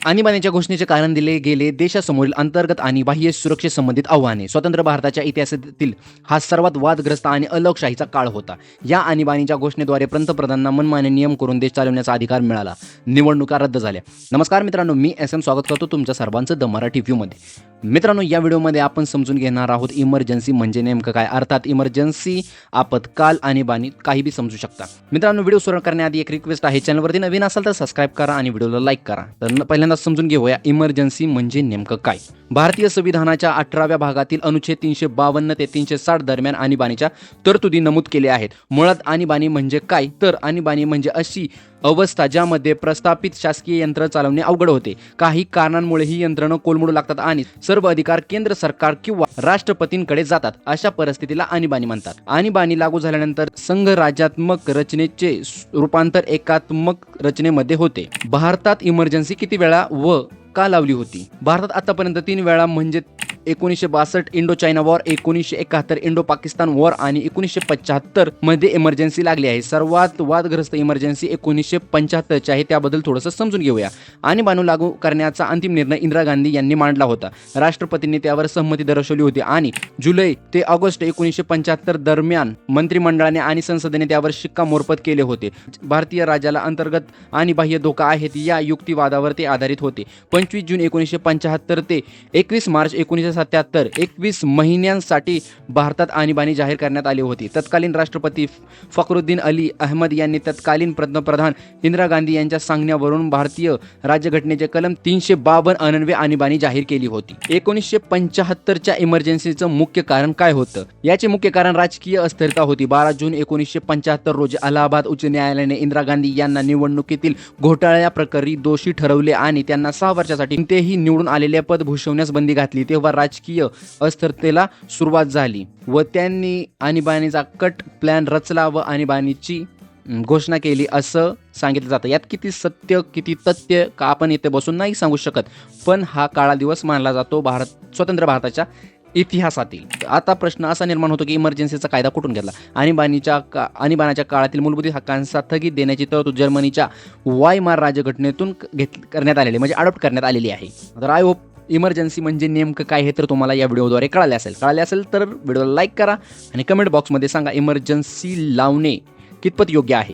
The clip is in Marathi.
आणीबाणीच्या घोषणेचे कारण दिले गेले देशासमोरील अंतर्गत आणि बाह्य सुरक्षेसंबंधित आव्हाने. स्वतंत्र भारताच्या इतिहासातील हा सर्वात वादग्रस्त आणि लोकशाहीचा काळ होता. या आणीबाणीच्या घोषणेद्वारे पंतप्रधानांना मनमानी नियम करून देश चालवण्याचा अधिकार मिळाला. निवडणुका रद्द झाल्या. नमस्कार मित्रांनो, मी SM स्वागत करतो तुमच्या सर्वांचं द मराठी व्ह्यूमध्ये. मित्रांनो, या व्हिडिओमध्ये आपण समजून घेणार आहोत इमर्जन्सी म्हणजे नेमकं काय, अर्थात इमर्जन्सी, आपत्काल, आणीबाणी काही बी समजू शकता. मित्रांनो, व्हिडिओ सुरू करण्याआधी एक रिक्वेस्ट आहे, चॅनलवरती नवीन असाल तर सबस्क्राईब करा आणि व्हिडिओला लाईक करा. तर पहिल्यांदा समजून घेऊया इमर्जन्सी म्हणजे नेमकं काय. भारतीय संविधानाच्या 18व्या भागातील अनुच्छेद 352 ते 360 दरम्यान आणीबाणीच्या तरतुदी नमूद केल्या आहेत. मुळात आणीबाणी म्हणजे काय, तर आणीबाणी म्हणजे अशी अवस्था ज्यामध्ये प्रस्थापित शासकीय यंत्र चालवणे अवघड होते. काही कारणांमुळे ही यंत्रणं कोलमडू लागतात आणि सर्व अधिकार केंद्र सरकार किंवा राष्ट्रपतींकडे जातात. अशा परिस्थितीला आणीबाणी म्हणतात. आणीबाणी लागू झाल्यानंतर संघराज्यात्मक रचनेचे रूपांतर एकात्मक रचनेमध्ये होते. भारतात इमर्जन्सी किती वेळा व का लावली होती? भारतात आतापर्यंत 3 वेळा म्हणजे 1962 Indo China war, 1971 Indo Pakistan war आणि 1975 मध्ये इमर्जन्सी लागली आहे. सर्वात वादग्रस्त इमर्जन्सी 1975 आहे. त्याबद्दल थोडंसं समजून घेऊया. आणीबाणी लागू करण्याचा अंतिम निर्णय इंदिरा गांधी यांनी मांडला होता. राष्ट्रपतींनी त्यावर सहमती दर्शवली होती आणि जुलै ते ऑगस्ट 1975 दरम्यान मंत्रिमंडळाने आणि संसदेने त्यावर शिक्कामोर्तब केले होते. भारतीय राज्याला अंतर्गत आणि बाह्य धोका आहेत या युक्तिवादावर ते आधारित होते. 25 जून 1975 ते 21 मार्च 1977 21 महिन्यांसाठी भारतात आणीबाणी जाहीर करण्यात आली होती. तत्कालीन राष्ट्रपती फखरुद्दीन अली अहमद यांनी तत्कालीन पंतप्रधान इंदिरा गांधी यांच्या सांगण्यावरून भारतीय राज्यघटनेचे कलम 352 अन्वये आणीबाणी जाहीर केली होती. 1975च्या इमर्जन्सीचं मुख्य कारण काय होतं? याचे मुख्य कारण राजकीय अस्थिरता होती. 12 जून 1975 रोजी अलाहाबाद उच्च न्यायालयाने इंदिरा गांधी यांना निवडणुकीतील घोटाळ्याप्रकरणी दोषी ठरवले आणि त्यांना 6 वर्षासाठी कोणतेही निवडून आलेले पद भूषवण्यास बंदी घातली. तेव्हा राजकीय अस्थिरतेला सुरुवात झाली व त्यांनी आणीबाणीचा कट प्लॅन रचला व आणीबाणीची घोषणा केली असं सांगितलं जातं. यात किती सत्य किती तथ्य का आपण इथे बसून नाही सांगू शकत, पण हा काळा दिवस मानला जातो स्वतंत्र भारताच्या इतिहासातील. आता प्रश्न असा निर्माण होतो की इमर्जन्सीचा कायदा कुठून घेतला? आणीबाणीच्या काळातील मूलभूत हक्कांचा स्थगित देण्याची तरतूद जर्मनीच्या वायमार राज्यघटनेतून करण्यात आलेली म्हणजे अडॉप्ट करण्यात आलेली आहे. तर आय होप इमर्जन्सी म्हणजे नेमकं काय हे तर तुम्हाला या व्हिडिओद्वारे कळाले असेल तर व्हिडिओला लाईक करा आणि कमेंट बॉक्समध्ये सांगा इमर्जन्सी लावणे कितपत योग्य आहे.